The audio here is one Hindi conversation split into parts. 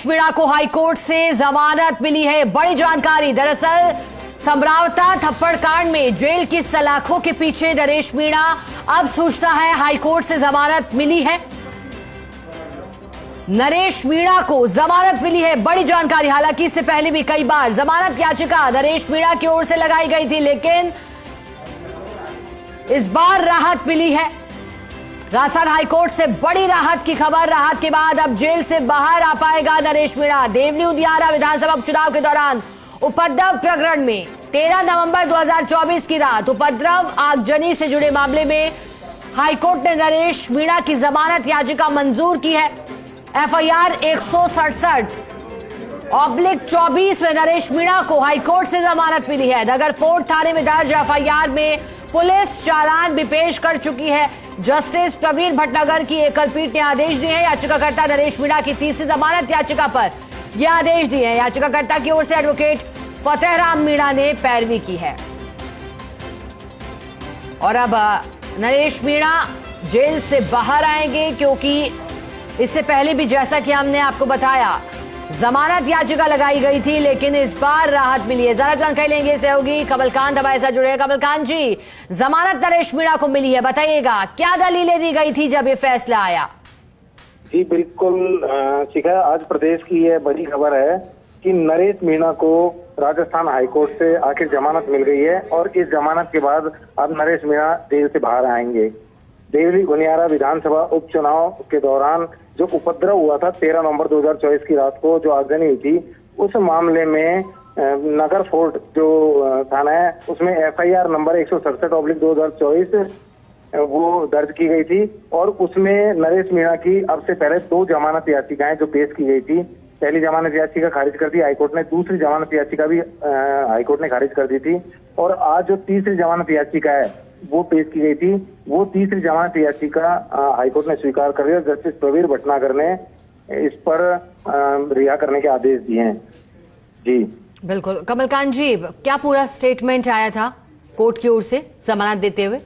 मीणा को हाईकोर्ट से जमानत मिली है। बड़ी जानकारी, दरअसल समरावता थप्पड़ कांड में जेल की सलाखों के पीछे नरेश मीणा अब सूचना है हाईकोर्ट से जमानत मिली है। नरेश मीणा को जमानत मिली है, बड़ी जानकारी। हालांकि इससे पहले भी कई बार जमानत याचिका नरेश मीणा की ओर से लगाई गई थी, लेकिन इस बार राहत मिली है। राजस्थान हाईकोर्ट से बड़ी राहत की खबर। राहत के बाद अब जेल से बाहर आ पाएगा नरेश मीणा। देवली उदियारा विधानसभा उपचुनाव के दौरान उपद्रव प्रकरण में 13 नवंबर 2024 की रात उपद्रव आगजनी से जुड़े मामले में हाईकोर्ट ने नरेश मीणा की जमानत याचिका मंजूर की है। एफआईआर 167/24 में नरेश मीणा को हाईकोर्ट से जमानत मिली है। नगर फोर्ट थाने में दर्ज एफआईआर में पुलिस चालान भी पेश कर चुकी है। जस्टिस प्रवीण भटनागर की एकल पीठ ने आदेश दिए हैं। याचिकाकर्ता नरेश मीणा की तीसरी जमानत याचिका पर यह आदेश दिए हैं। याचिकाकर्ता की ओर से एडवोकेट फतेहराम मीणा ने पैरवी की है। और अब नरेश मीणा जेल से बाहर आएंगे, क्योंकि इससे पहले भी जैसा कि हमने आपको बताया जमानत याचिका लगाई गई थी, लेकिन इस बार राहत मिली है। ज्यादा जानकारी लेंगे सहयोगी कमलकांत हमारे साथ जुड़े हैं। कमलकांत जी, जमानत नरेश मीणा को मिली है, बताइएगा क्या दलीलें दी गई थी जब ये फैसला आया? जी बिल्कुल शिखा, आज प्रदेश की यह बड़ी खबर है कि नरेश मीणा को राजस्थान हाईकोर्ट से आखिर जमानत मिल गई है और इस जमानत के बाद अब नरेश मीणा जेल से बाहर आएंगे। देवली उदियारा विधानसभा उपचुनाव के दौरान जो उपद्रव हुआ था 13 नवंबर 2024 की रात को, जो आगजनी हुई थी, उस मामले में नगर फोर्ट जो थाना है उसमें एफआईआर नंबर 167/2024 वो दर्ज की गई थी और उसमें नरेश मीणा की अब से पहले 2 जमानत याचिकाएं जो पेश की गई थी। पहली जमानत याचिका खारिज कर दी हाईकोर्ट ने, दूसरी जमानत याचिका भी हाईकोर्ट ने खारिज कर दी थी और आज जो तीसरी जमानत याचिका है वो पेश की गई थी। वो तीसरी जमानत याचिका हाईकोर्ट ने स्वीकार कर ली और जस्टिस प्रवीण भटनागर ने इस पर रिहा करने के आदेश दिए हैं। जी बिल्कुल कमलकांत जी, क्या पूरा स्टेटमेंट आया था कोर्ट की ओर से जमानत देते हुए?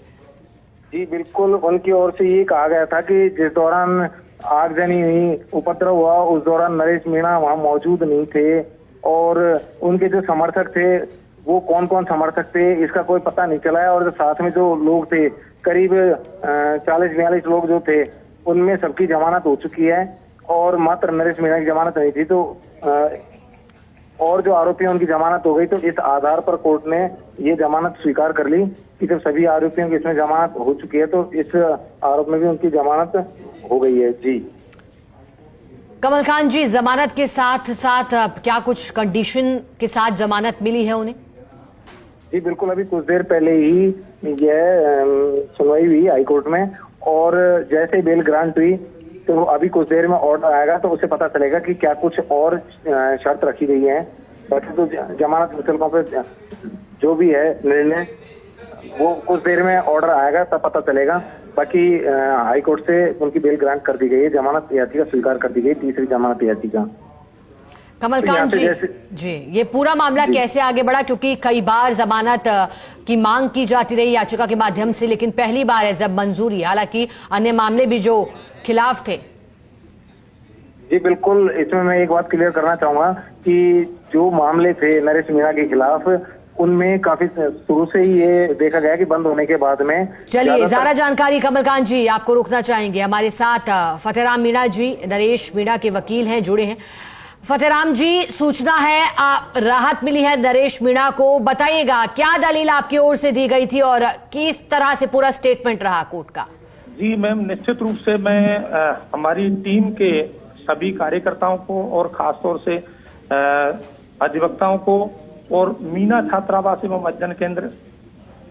जी बिल्कुल, उनकी ओर से ये कहा गया था कि जिस दौरान आगजनी हुई, उपद्रव हुआ, उस दौरान नरेश मीणा वहां मौजूद नहीं थे और उनके जो समर्थक थे वो कौन कौन समर्थक थे इसका कोई पता नहीं चला है और जो साथ में जो लोग थे करीब 40-42 लोग जो थे उनमें सबकी जमानत हो चुकी है और मात्र नरेश मीणा की जमानत नहीं थी। तो और जो आरोपी उनकी जमानत हो गई, तो इस आधार पर कोर्ट ने ये जमानत स्वीकार कर ली कि जब सभी आरोपियों की इसमें जमानत हो चुकी है तो इस आरोप में भी उनकी जमानत हो गई है। जी कमलकांत जी, जमानत के साथ साथ क्या कुछ कंडीशन के साथ जमानत मिली है उन्हें? जी बिल्कुल, अभी कुछ देर पहले ही यह सुनवाई हुई हाईकोर्ट में और जैसे बेल ग्रांट हुई तो अभी कुछ देर में ऑर्डर आएगा तो उससे पता चलेगा कि क्या कुछ और शर्त रखी गई है। बाकी तो जमानत विकल्पों पे जो भी है निर्णय वो कुछ देर में ऑर्डर आएगा तब पता चलेगा। बाकी हाईकोर्ट से उनकी बेल ग्रांट कर दी गई है, जमानत याचिका स्वीकार कर दी गई, तीसरी जमानत याचिका। कमलकांत जी, ये पूरा मामला कैसे आगे बढ़ा? क्योंकि कई बार जमानत की मांग की जाती रही याचिका के माध्यम से, लेकिन पहली बार है जब मंजूरी, हालांकि अन्य मामले भी जो खिलाफ थे। जी बिल्कुल, इसमें मैं एक बात क्लियर करना चाहूंगा कि जो मामले थे नरेश मीणा के खिलाफ उनमें काफी शुरू से ही ये देखा गया कि बंद होने के बाद में। चलिए, ज्यादा जानकारी कमलकांत जी आपको रोकना चाहेंगे। हमारे साथ फतेहराम मीणा जी नरेश मीणा के वकील हैं, जुड़े हैं। फतेहराम जी, सूचना है राहत मिली है नरेश मीणा को, बताइएगा क्या दलील आपकी ओर से दी गई थी और किस तरह से पूरा स्टेटमेंट रहा कोर्ट का? जी मैम, निश्चित रूप से मैं हमारी टीम के सभी कार्यकर्ताओं को और खासतौर से अधिवक्ताओं को और मीणा छात्रावास एवं अध्ययन केंद्र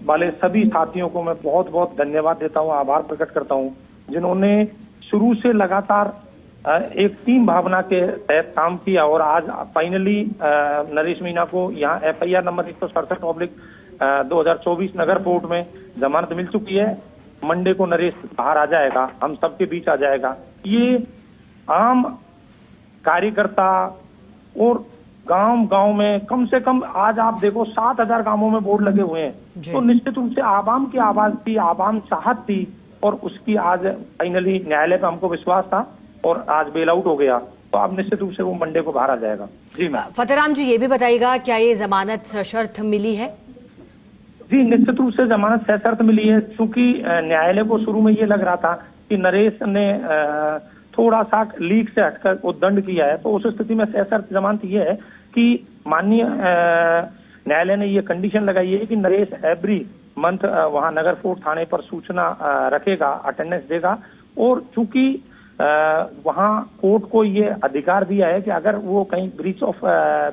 वाले सभी साथियों को मैं बहुत बहुत धन्यवाद देता हूं, आभार प्रकट करता हूं, जिन्होंने शुरू से लगातार एक टीम भावना के तहत काम किया और आज फाइनली नरेश मीणा को यहाँ एफआईआर नंबर 167/2024 नगर कोर्ट में जमानत मिल चुकी है। मंडे को नरेश बाहर आ जाएगा, हम सबके बीच आ जाएगा। ये आम कार्यकर्ता और गांव में कम से कम आज आप देखो 7,000 गांवों में बोर्ड लगे हुए हैं, तो निश्चित रूप से आवाम की आवाज थी, आवाम चाहत थी और उसकी आज फाइनली न्यायालय पे हमको विश्वास था और आज बेल आउट हो गया। तो अब निश्चित रूप से वो मंडे को बाहर आ जाएगा। जी मैम। फतेहराम जी, ये भी बताइएगा, क्या ये जमानत सशर्त मिली है? जी, निश्चित रूप से जमानत सशर्त मिली है, क्योंकि न्यायालय को शुरू में ये लग रहा था कि नरेश ने थोड़ा सा लीक से हटकर उद्दंड किया है, तो उस स्थिति में सशर्त जमानत ये है कि माननीय न्यायालय ने ये कंडीशन लगाई है कि नरेश एवरी मंथ वहां नगर फोर्ट थाने पर सूचना रखेगा, अटेंडेंस देगा, और चूंकि वहां कोर्ट को ये अधिकार दिया है कि अगर वो कहीं ब्रीच ऑफ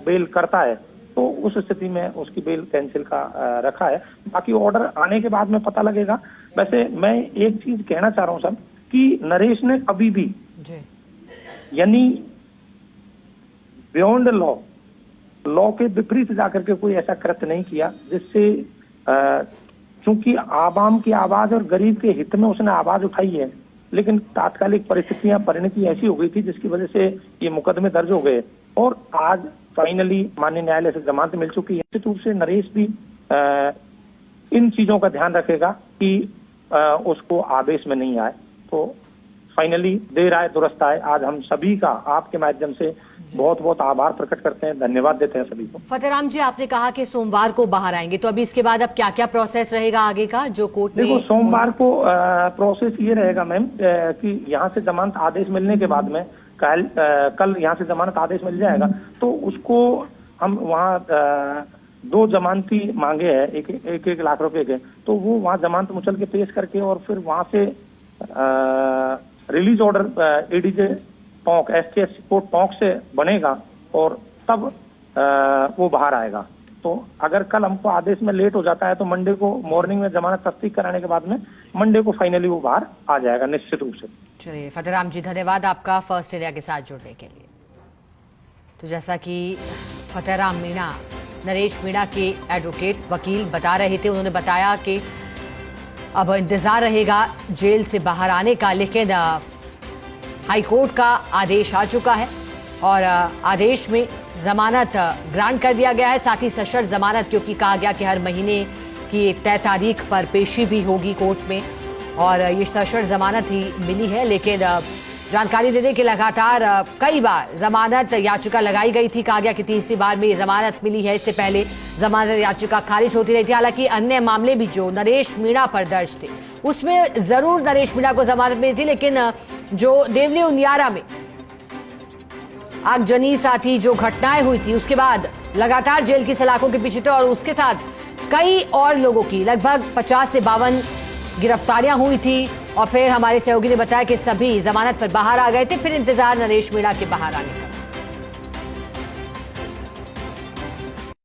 बेल करता है तो उस स्थिति में उसकी बेल कैंसिल का रखा है। बाकी ऑर्डर आने के बाद में पता लगेगा। वैसे मैं एक चीज कहना चाह रहा हूँ सर कि नरेश ने कभी भी यानी बियॉन्ड लॉ के विपरीत जाकर के कोई ऐसा कृत्य नहीं किया जिससे चूंकि आवाम की आवाज और गरीब के हित में उसने आवाज उठाई है, लेकिन तात्कालिक परिस्थितियां परिणति ऐसी हो गई थी जिसकी वजह से ये मुकदमे दर्ज हो गए और आज फाइनली माननीय न्यायालय से जमानत मिल चुकी है। निश्चित रूप से नरेश भी इन चीजों का ध्यान रखेगा कि उसको आवेश में नहीं आए। तो फाइनली देर आए दुरुस्त आए। आज हम सभी का आपके माध्यम से बहुत बहुत आभार प्रकट करते हैं, धन्यवाद देते हैं सभी को। फतेहराम जी, आपने कहा कि सोमवार को बाहर आएंगे, तो अभी इसके बाद अब क्या क्या प्रोसेस रहेगा आगे का जो कोर्ट में? देखो, सोमवार को प्रोसेस ये रहेगा मैम कि यहाँ से जमानत आदेश मिलने के बाद में कल यहाँ से जमानत आदेश मिल जाएगा, तो उसको हम वहाँ 2 जमानती मांगे हैं, एक लाख रुपए के, तो वो वहाँ जमानत मुचल के पेश करके और फिर वहाँ से release order ADJ Ponk STS court Ponk से बनेगा और तब वो बाहर आएगा। तो अगर कल हमको आदेश में लेट हो जाता है तो मंडे को मॉर्निंग में जमानत तस्दीक कराने के बाद में मंडे को फाइनली वो बाहर आ जाएगा निश्चित रूप से। चलिए फतेहराम जी, धन्यवाद आपका फर्स्ट इंडिया के साथ जुड़ने के लिए। तो जैसा कि फतेहराम मीणा, नरेश मीणा के एडवोकेट वकील बता रहे थे, उन्होंने बताया कि अब इंतजार रहेगा जेल से बाहर आने का, लेकिन हाई कोर्ट का आदेश आ चुका है और आदेश में जमानत ग्रांट कर दिया गया है, साथ ही सशर्त जमानत, क्योंकि कहा गया कि हर महीने की एक तय तारीख पर पेशी भी होगी कोर्ट में और ये सशर्त जमानत ही मिली है। लेकिन जानकारी देने के लगातार कई बार जमानत याचिका लगाई गई थी, कहा गया कि तीसरी बार में ये जमानत मिली है, इससे पहले जमानत याचिका खारिज होती रही थी। हालांकि अन्य मामले भी जो नरेश मीणा पर दर्ज थे उसमें जरूर नरेश मीणा को जमानत मिली थी, लेकिन जो देवली उनियारा में आगजनी साथी जो घटनाएं हुई थी उसके बाद लगातार जेल की सलाखों के पीछे थे और उसके साथ कई और लोगों की लगभग 50 से 52 गिरफ्तारियां हुई थी और फिर हमारे सहयोगी ने बताया कि सभी जमानत पर बाहर आ गए थे। फिर इंतजार नरेश मीणा के बाहर आने का।